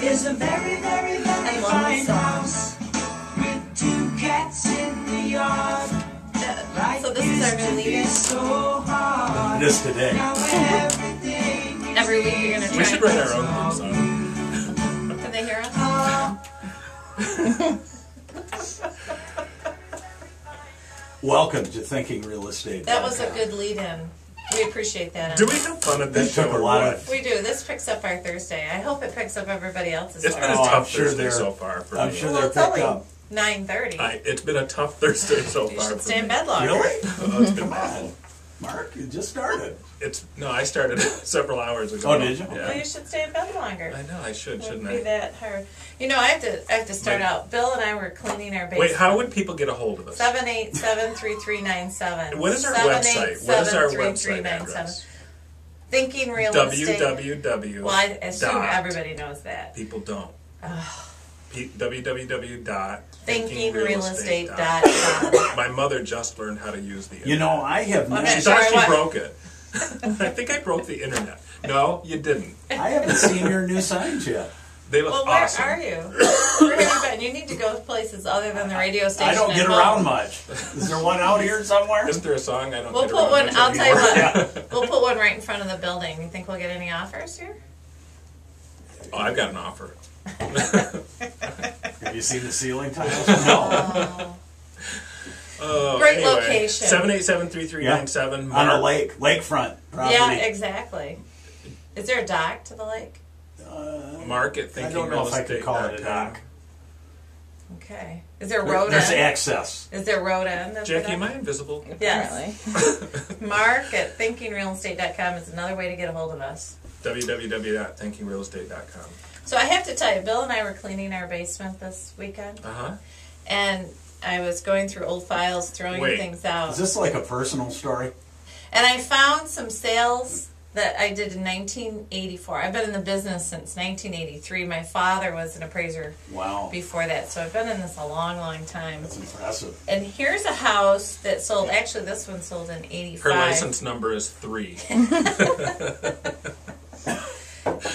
is a very, very, very fine house with 2 cats in the yard. So this is our new lead-in. So hard. This today. Now everything Every week you're gonna try. We should write our own theme song. Can they hear us? Welcome to Thinking Real Estate. That was a good lead-in. We appreciate that. Do we have fun at this That took show a or lot what? of- We do. This picks up our Thursday. I hope it picks up everybody else's. It's been a Oh, I'm tough sure Thursday they're- so far for I'm me. sure Well, they're it's picked only up. 9:30. It's been a tough Thursday so You far should for stay in me. bed longer. Really? Oh, it's been Come bad. on. Mark, it just started. No, I started several hours ago. Oh, did you? Well, you Yeah. should stay in bed longer. I know, I should, Wouldn't shouldn't be I? that hard. You know, I have to start Wait. out. Bill and I were cleaning our basement. Wait, how would people get a hold of us? 787-3397. What is our website? What is our website 787-3397. address? Thinking Real Estate. www. Well, I assume dot- everybody knows that. People don't. www.thinkingrealestate.com. ThinkingRealestate.com. My mother just learned how to use the internet. You know, I have Well, never, She Sorry, thought she what? broke it. I think I broke the internet. No, you didn't. I haven't seen your new signs yet. They look Well, where awesome. are you? Where have you been? You need to go places other than the radio station. I don't at get home. around much. Is there one out here somewhere? Isn't there a song I don't We'll get put around one. much I'll tell you anymore? what. We'll put one right in front of the building. You think we'll get any offers here? Oh, I've got an offer. Have you seen the ceiling tiles? No. Oh, Great anyway, location. 787-3397. On a lake, lakefront property. Yeah, exactly. Is there a dock to the lake? Mark at I don't know if I could call it a dock. Okay. Is there a road There's end? access. Is there a road end? of the Jackie, dock? am I invisible? Yes. Mark at thinkingrealestate.com is another way to get a hold of us. www.thinkingrealestate.com. So I have to tell you, Bill and I were cleaning our basement this weekend, Uh-huh. and I was going through old files, throwing Wait. things out. Is this like a personal story? And I found some sales that I did in 1984. I've been in the business since 1983. My father was an appraiser Wow. before that, so I've been in this a long, long time. That's impressive. And here's a house that sold, actually this one sold in 85. Her license number is 3.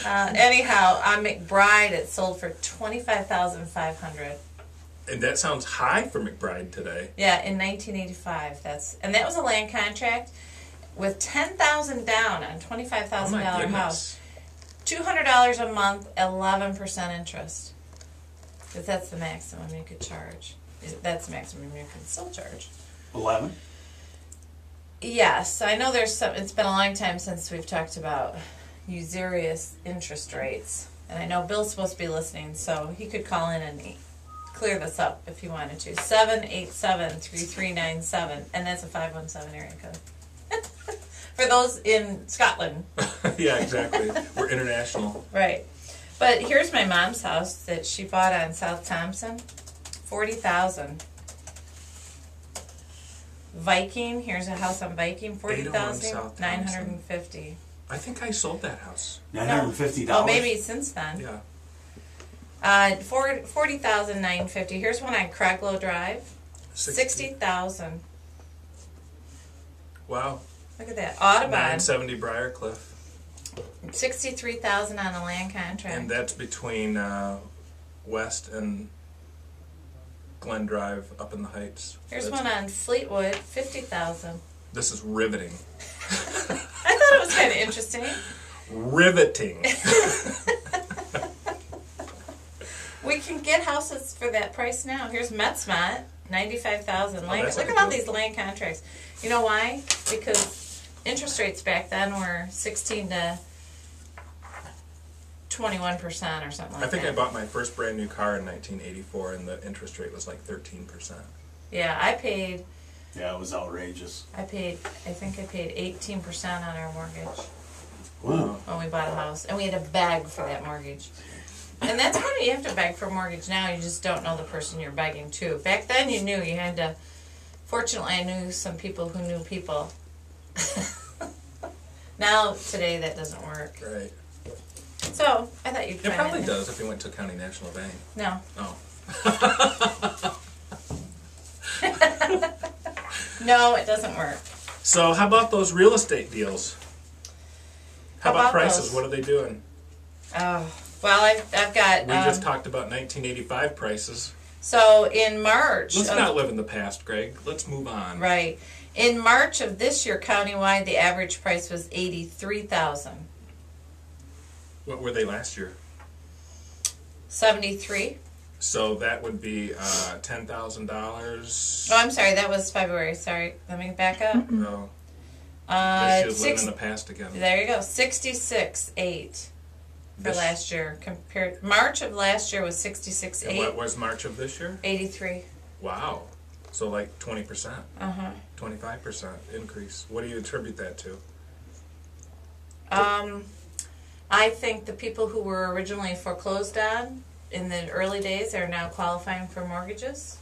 Anyhow, on McBride it sold for $25,500. And that sounds high for McBride today. Yeah, in 1985. And that was a land contract with $10,000 down on $25,000 Oh my house. goodness. $200 a month, 11% interest. Because that's the maximum you could charge. That's the maximum you can still charge. 11? Yes, I know there's some. It's been a long time since we've talked about usurious interest rates, and I know Bill's supposed to be listening, so he could call in and clear this up if he wanted to. 787-3397, and that's a 517 area code. For those in Scotland. Yeah, exactly. We're international. Right. But here's my mom's house that she bought on South Thompson. $40,000. Viking, here's a house on Viking, 801 South Thompson. $40,950. I think I sold that house. $950? Oh, maybe since then. Yeah. $40,950. Here's one on Craglow Drive. 60,000. Wow. Look at that. Audubon. 970 Briarcliff. 63,000 on a land contract. And that's between West and Glen Drive up in the Heights. Here's That's- one on Fleetwood, 50,000. This is riveting. I thought it was kind of interesting. Riveting. We can get houses for that price now. Here's Metzmont, 95,000. that's Look a at all good these land contracts. You know why? Because interest rates back then were 16 to 21% or something like I think that. I bought my first brand new car in 1984 and the interest rate was like 13%. Yeah, I paid. Yeah, it was outrageous. I think I paid 18% on our mortgage Wow. when we bought a house, and we had to beg for that mortgage. And that's kind of, you have to beg for a mortgage now. You just don't know the person you're begging to. Back then, you knew you had to. Fortunately, I knew some people who knew people. Now, today, that doesn't work. Right. So I thought you'd It find probably it. does if you went to County National Bank. No. Oh. No, it doesn't work. So how about those real estate deals? How about about prices? those? What are they doing? Oh, Well, I've got. We just talked about 1985 prices. So in March. Let's not live in the past, Greg. Let's move on. Right. In March of this year, countywide, the average price was $83,000. What were they last year? 73. So that would be $10,000. Oh, I'm sorry. That was February. Sorry. Let me back up. No. This year's living in the past again. There you go. 66.8 for last year. Compared March of last year was 66.8. And what was March of this year? 83. Wow. So like 20%. 25% increase. What do you attribute that to? I think the people who were originally foreclosed on in the early days are now qualifying for mortgages,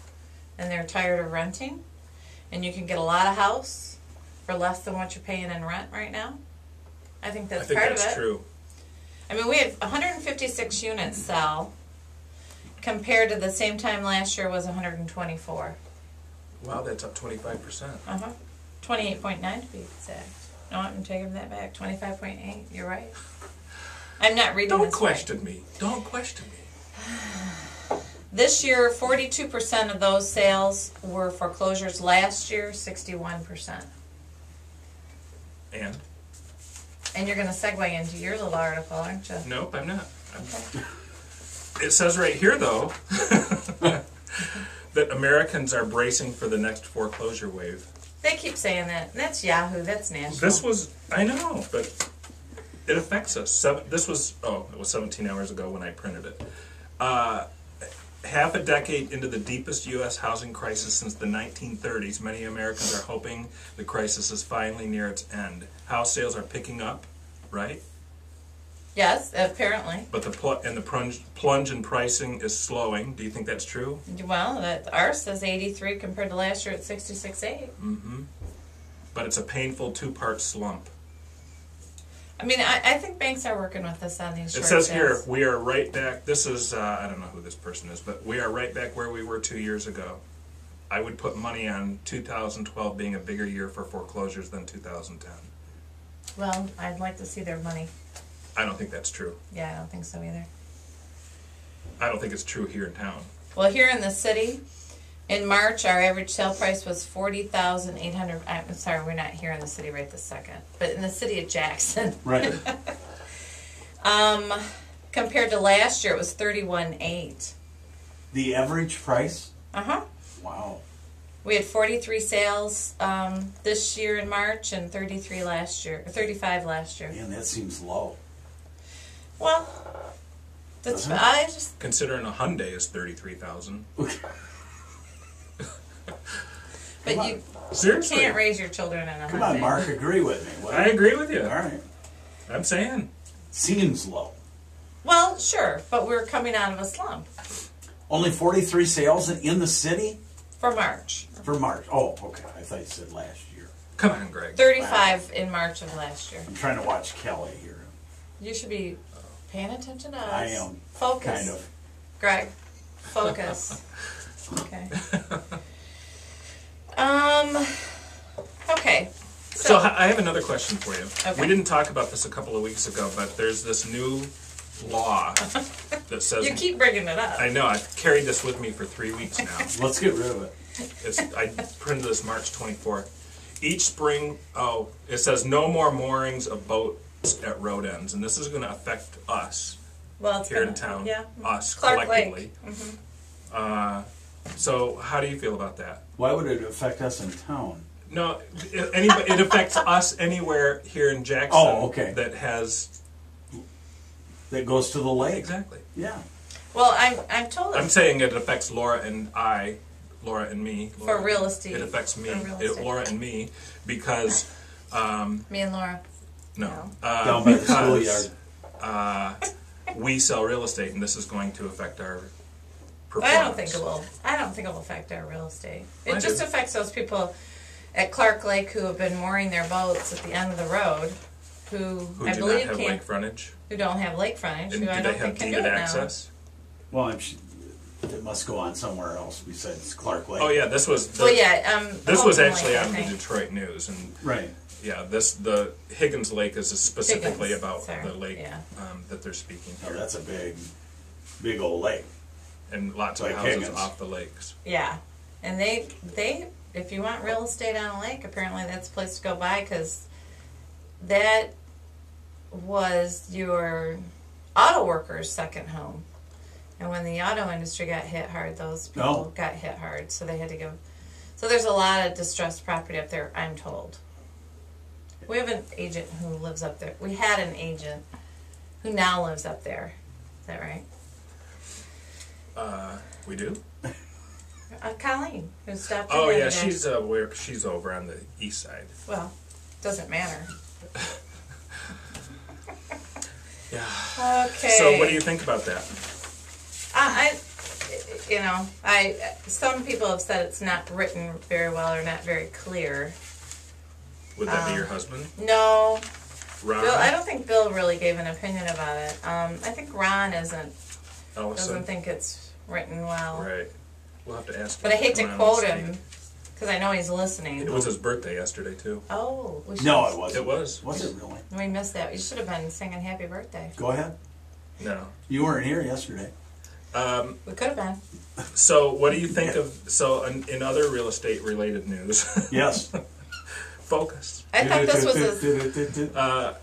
and they're tired of renting, and you can get a lot of house for less than what you're paying in rent right now. I think that's part of it. I think that's true. I mean, we had 156 units sell, compared to the same time last year was 124. Wow, that's up 25%. 28.9 to be exact. No, I'm taking that back. 25.8. You're right. I'm not reading Don't this question me. Don't question me. This year, 42% of those sales were foreclosures. Last year, 61%. And? And you're going to segue into your little article, aren't you? Nope, I'm not. Okay. It says right here, though, that Americans are bracing for the next foreclosure wave. They keep saying that. That's Yahoo. That's national. This was, I know, but it affects us. It was 17 hours ago when I printed it. Half a decade into the deepest U.S. housing crisis since the 1930s, many Americans are hoping the crisis is finally near its end. House sales are picking up, right? Yes, apparently. But the plunge in pricing is slowing. Do you think that's true? Well, ours says 83 compared to last year at 66.8. Mm-hmm. But it's a painful two-part slump. I mean, I think banks are working with us on these short It says sales. here, we are right back. This is, I don't know who this person is, but we are right back where we were 2 years ago. I would put money on 2012 being a bigger year for foreclosures than 2010. Well, I'd like to see their money. I don't think that's true. Yeah, I don't think so either. I don't think it's true here in town. Well, here in the city, in March, our average sale price was $40,800. I'm sorry, we're not here in the city right this second, but in the city of Jackson. Right. Compared to last year, it was $31,800. The average price? Uh-huh. Wow. We had 43 sales this year in March and 35 last year. Man, that seems low. Well, that's I just Considering a Hyundai is $33,000. but you Seriously. can't raise your children in a Come on, Hyundai. Mark, agree with me. What? I agree with you. All right. I'm saying. Seems low. Well, sure, but we're coming out of a slump Only 43 sales in the city for March. for March. Oh, okay. I thought you said last year. Come on, Greg. 35 in March of last year. I'm trying to watch Kelly here. You should be paying attention to us. I am. Focus. Kind of. Greg, focus. Okay. Okay. So I have another question for you. Okay. We didn't talk about this a couple of weeks ago, but there's this new law that says... You keep bringing it up. I know. I've carried this with me for 3 weeks now. Let's get rid of it. I printed this March 24th. Each spring, it says no more moorings of boats at road ends, and this is going to affect us Well, it's here in gonna- town. Yeah. Us Clark collectively. Lake. So how do you feel about that? Why would it affect us in town? No, it affects us anywhere here in Jackson Oh, okay. that has... That goes to the lake? Exactly. Yeah. Well, I'm told I'm it's saying it affects Laura and me. for real estate. It affects me, For real estate. Laura and me, because Me and Laura. no, Down by the because schoolyard. we sell real estate, and this is going to affect our performance. I don't think it will. I don't think it will affect our real estate. It I just do. affects those people at Clark Lake who have been mooring their boats at the end of the road, who Who I do believe not have can't, lake frontage, who don't have lake frontage, and who I do don't they have think can do deeded it access? Well, It must go on somewhere else besides Clark Lake. Oh yeah, this was Well, yeah. this was Holcomb actually Lake, I on the think. Detroit News, and Right. yeah, the Higgins Lake is specifically Higgins, about sorry, the lake yeah. that they're speaking Oh, here, that's a big old lake. and lots of Like houses Higgins. off the lakes. Yeah, and they if you want real estate on a lake, apparently that's a place to go by because that was your auto workers' second home. And when the auto industry got hit hard, those people Oh. got hit hard, so they had to go. So there's a lot of distressed property up there, I'm told. We have an agent who lives up there. We had an agent who now lives up there. Is that right? We do. Colleen, who stopped in Oh the yeah, other day. she's over on the east side. Well, doesn't matter. Yeah. Okay. So what do you think about that? Some people have said it's not written very well or not very clear. Would that be your husband, No, Ron Bill. I don't think Bill really gave an opinion about it. I think Ron doesn't Ellison? think it's written well. Right. We'll have to ask. But I him hate to come on quote and him speak. because I know he's listening. It was his birthday yesterday too. Oh, we should, No, it wasn't. It was. Was it really? we missed that. You should have been singing "Happy Birthday." Go ahead. No. You weren't here yesterday. We could have been. So what do you think of? So in other real estate related news, Yes. focus. I thought this was a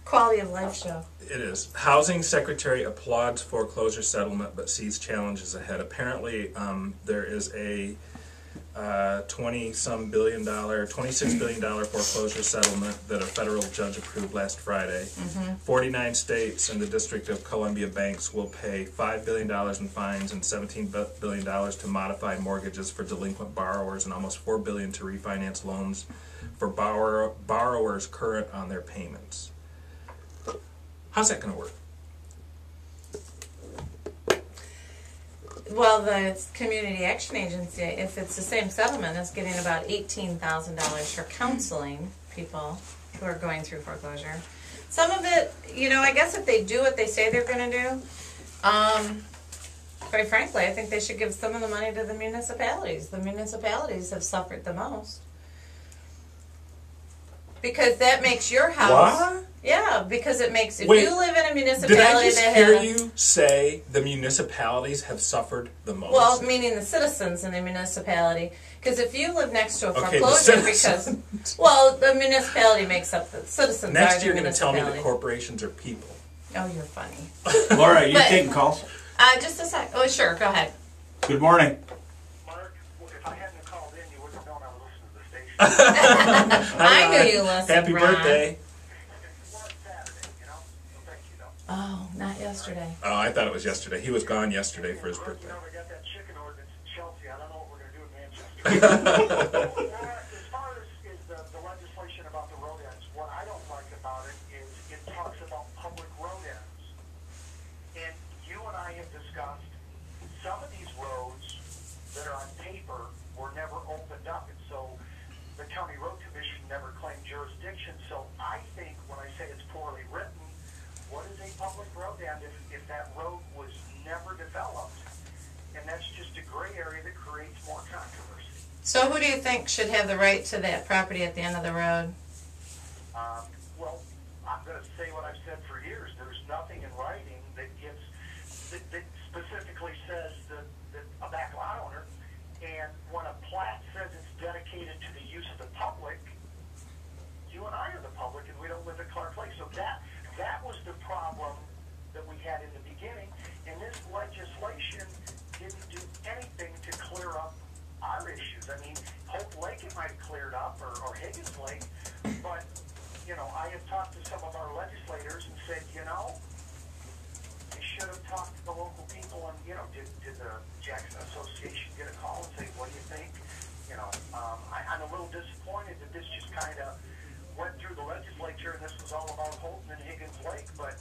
quality of life show. It is. Housing Secretary applauds foreclosure settlement but sees challenges ahead. Apparently, there is a $26 billion foreclosure settlement that a federal judge approved last Friday. 49 states and the District of Columbia banks will pay $5 billion in fines and $17 billion to modify mortgages for delinquent borrowers and almost $4 billion to refinance loans for borrowers current on their payments. How's that going to work? Well, the Community Action Agency, if it's the same settlement, is getting about $18,000 for counseling people who are going through foreclosure. Some of it, I guess if they do what they say they're going to do, quite frankly, I think they should give some of the money to the municipalities. The municipalities have suffered the most. Because that makes your house... What? Yeah, because it makes... If Wait, you live in a Did municipality I just that hear had... you say the municipalities have suffered the most? Well, meaning the citizens in the municipality. Because if you live next to a Okay, the foreclosure, citizens. because... Well, the municipality makes up the citizens Next are the you're going to tell me municipality. that corporations are people. Oh, you're funny. Laura, you But- taking calls? Just a sec. Oh, sure. Go ahead. Good morning. Mark, if I hadn't called in, you wouldn't have known I was listening to the station. I knew you listened, Happy Ron. birthday. It was Saturday, so thank you, though. Oh, not yesterday. Oh, I thought it was yesterday. He was gone yesterday for his birthday. They got that chicken ordinance in Chelsea. I don't know what we're going to do in Manchester. Laura, as far as the legislation about the road ends, what I don't like about it is it talks about public road ends. And you and I have discussed some of these roads that are on paper were never opened up. And so the County Road Commission never claimed jurisdiction. So I think when I say it's poorly written, what is a public road end if that road was never developed? And that's just a gray area that creates more controversy. So who do you think should have the right to that property at the end of the road? Well, I'm going to say what I've said for years. There's nothing in writing that specifically says that a back lot owner, and when a plat says it's dedicated to the use of the public, you and I are the public, and we don't live at Clark Lake. So that was the problem that we had in the beginning, and this legislation didn't do anything to clear up our issues. I mean, Hope Lake it might have cleared up, or Higgins Lake, but, I have talked to some of our legislators and said, you should have talked to the local people, and, did the Jackson Association get a call and say, what do you think? I'm a little disappointed that this just kind of went through the legislature and this was all about Holton and Higgins Lake, but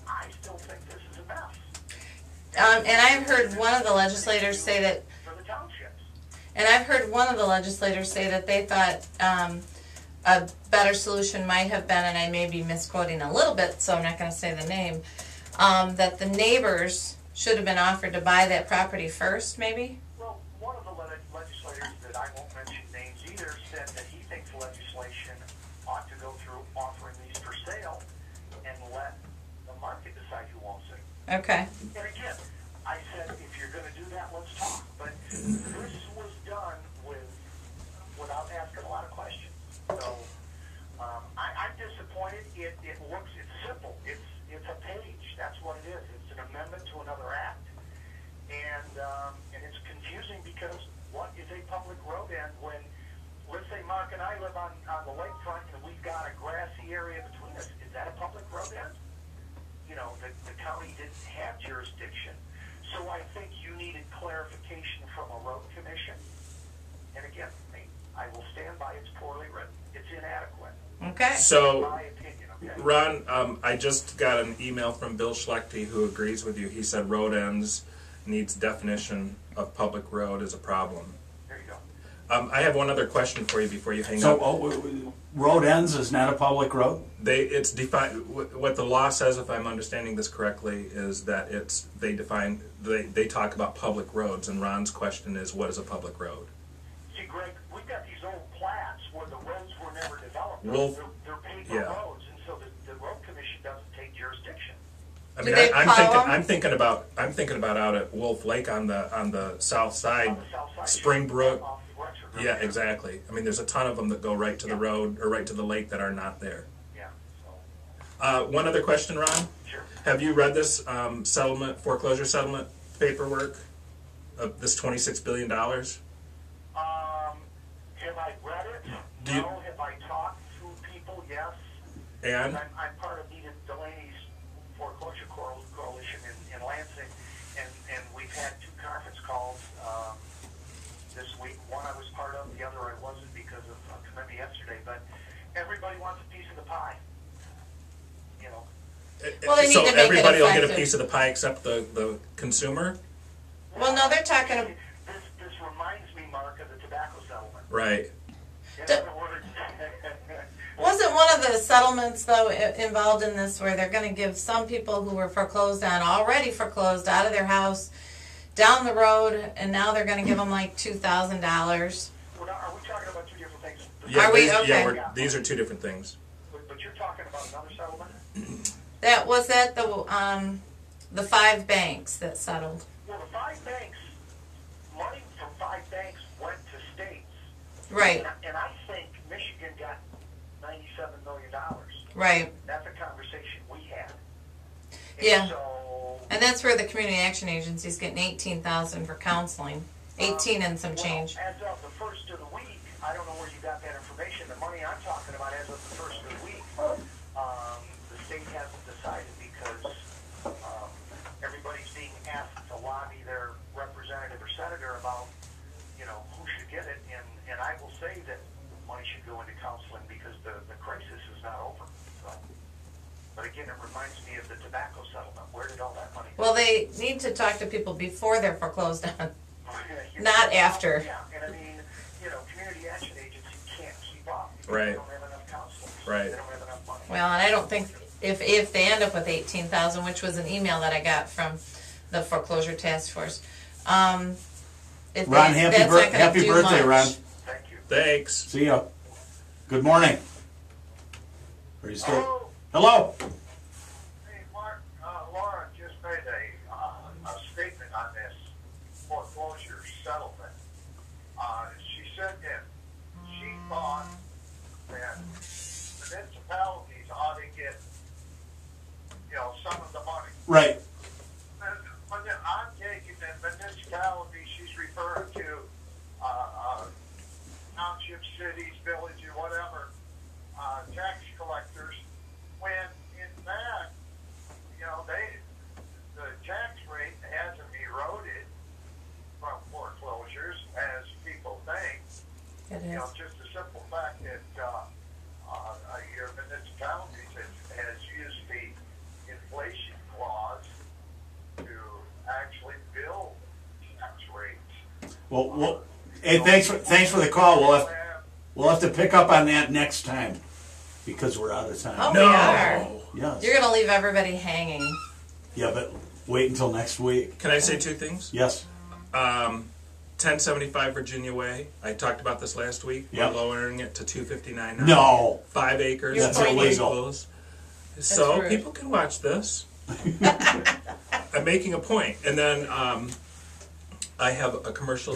I still think this is a mess And I've heard one of the legislators say that... for the townships. And I've heard one of the legislators say that they thought a better solution might have been, and I may be misquoting a little bit, so I'm not going to say the name, that the neighbors should have been offered to buy that property first, maybe? Well, one of the legislators that I won't mention names either said that he thinks legislation ought to go through offering these for sale and let the market decide who owns it. Okay. And again, I said, if you're going to do that, let's talk. But this was done without asking a lot of questions. So I'm disappointed. It's simple. It's a page. That's what it is. It's an amendment to another act, and it's confusing because what is a public road end when, let's say, Mark and I live on the lakefront and we've got a grassy area between us. Is that a public road end? You know, the county didn't have jurisdiction. So I think you needed clarification from a road commission. And again, I will stand by it's poorly written. It's inadequate. Okay. So, My opinion, okay? Ron, I just got an email from Bill Schlechte who agrees with you. He said road ends needs definition of public road is a problem. There you go. I have one other question for you before you hang So, up. road ends is not a public road? It's defined. What the law says, if I'm understanding this correctly, is that they talk about public roads, and Ron's question is, what is a public road? See, Greg, we've got these old plats where the roads were never developed. Wolf- They're paper yeah. roads, and so the road commission doesn't take jurisdiction. I Do mean, they plow 'em? I'm thinking about out at Wolf Lake on the south side, On the south side, Springbrook. off Wexford Road. Yeah, exactly. I mean, there's a ton of them that go right to the road or right to the lake that are not there. Yeah, so, One other question, Ron. sure. Have you read this foreclosure settlement paperwork of this $26 billion? Have I read it? Do you- No. Have I talked to people? Yes. And I'm part of Edith Delaney's foreclosure coalition in Lansing, and we've had 2 conference calls this week. One I was part of, the other I wasn't because of a committee yesterday. But everybody wants a piece of the pie. You know. Well, they need so to make it everybody will get a effective. piece of the pie except the consumer, Well, no, they're talking. This reminds me, Mark, of the tobacco settlement. right? In other words, Wasn't one of the settlements though involved in this where they're going to give some people who were foreclosed on, already foreclosed out of their house, down the road, and now they're going to give them like $2,000? are we talking about 2 different things? Are we? these, Okay. these are 2 different things. But you're talking about another settlement? That was at the 5 banks that settled. Well, the 5 banks, money from 5 banks went to states. Right. And I think Michigan got $97 million. Right. That's a conversation we had. And Yeah. So, And that's where the community action agency's getting $18,000 for counseling, 18 and some change. Well, as of the first of the week, I don't know where you got that information. The money I'm talking about as of the first of the week, the state hasn't decided because everybody's being asked to lobby their representative or senator about, who should get it. And I will say that money should go into counseling because the crisis is not over. So, but again, it reminds me of the tobacco settlement. Where did all that money go? Well, they need to talk to people before they're foreclosed on, You not know, after. Yeah, and I mean, community action agency can't keep up. Because Right. They don't have enough counselors. Right. They don't have enough money. Well, and I don't think if they end up with 18,000, which was an email that I got from the foreclosure task force. Ron, happy birthday, Ron. Thank you. Thanks. See ya. Good morning. Are you still? Hello. Hello. Hey, Mark. Laura just made a statement on this foreclosure settlement. She said that she thought that municipalities ought to get, some of the money. Right. But then I'm taking the municipality she's referring to, townships, cities, villages, whatever, tax collectors, when in fact, the tax rate hasn't eroded from foreclosures as people think. It is. Just the simple fact that your municipalities has used the inflation clause to actually build tax rates. Well, hey, thanks for the call. We'll have to pick up on that next time because we're out of time. Oh, No. we are. Yes. You're going to leave everybody hanging. Yeah, but wait until next week. Can I say two things? Yes. 1075 Virginia Way. I talked about this last week. Yep. We're lowering it to 259 now. No. 5 acres. You're That's pointing. illegal. Schools. So rude. people can watch this. I'm making a point. And then I have a commercial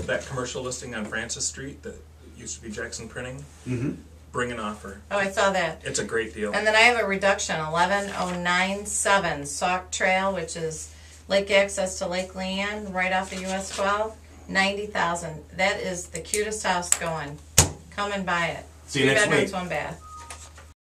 listing on Francis Street that used to be Jackson Printing. Mm-hmm. Bring an offer. Oh, I saw that. It's a great deal. And then I have a reduction, 11097 Sauk Trail, which is lake access to Lake Leanne, right off of US 12, 90,000. That is the cutest house going. Come and buy it. See you 3 next bedrooms, week. 1 bath.